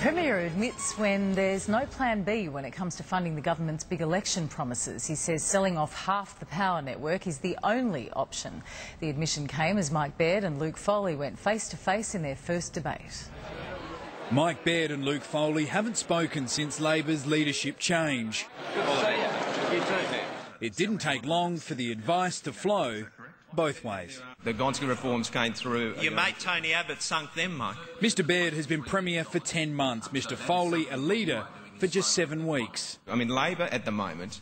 Premier admits when there's no plan B when it comes to funding the government's big election promises. He says selling off half the power network is the only option. The admission came as Mike Baird and Luke Foley went face-to-face in their first debate. Mike Baird and Luke Foley haven't spoken since Labor's leadership change. Good to see you. You too. It didn't take long for the advice to flow both ways. The Gonski reforms came through. Your mate Tony Abbott sunk them, Mike. Mr Baird has been Premier for 10 months, Mr Foley a leader for just 7 weeks. I mean, Labor at the moment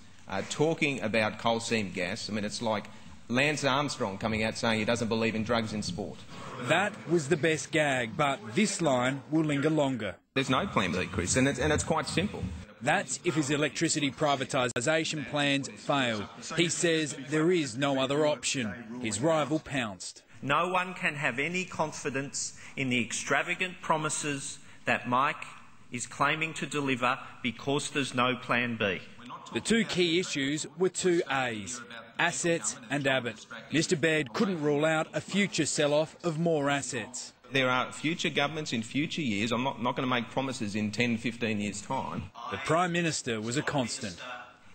talking about coal seam gas. I mean, it's like Lance Armstrong coming out saying he doesn't believe in drugs in sport. That was the best gag, but this line will linger longer. There's no plan B, Chris, and it's quite simple. That's if his electricity privatisation plans fail. He says there is no other option. His rival pounced. No one can have any confidence in the extravagant promises that Mike is claiming to deliver because there's no plan B. The two key issues were two A's, assets and Abbott. Mr Baird couldn't rule out a future sell-off of more assets. There are future governments in future years. I'm not going to make promises in 10, 15 years' time. The Prime Minister was a constant.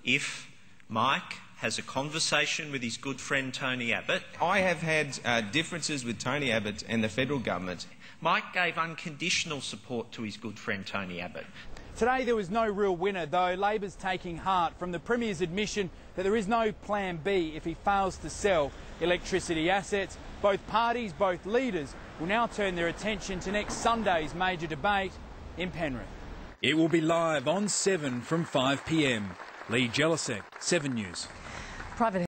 If Mike has a conversation with his good friend Tony Abbott... I have had differences with Tony Abbott and the federal government. Mike gave unconditional support to his good friend Tony Abbott. Today there was no real winner, though. Labor's taking heart from the Premier's admission that there is no plan B if he fails to sell electricity assets. Both parties, both leaders, will now turn their attention to next Sunday's major debate in Penrith. It will be live on 7 from 5 p.m. Lee Jelisek, 7 News. Private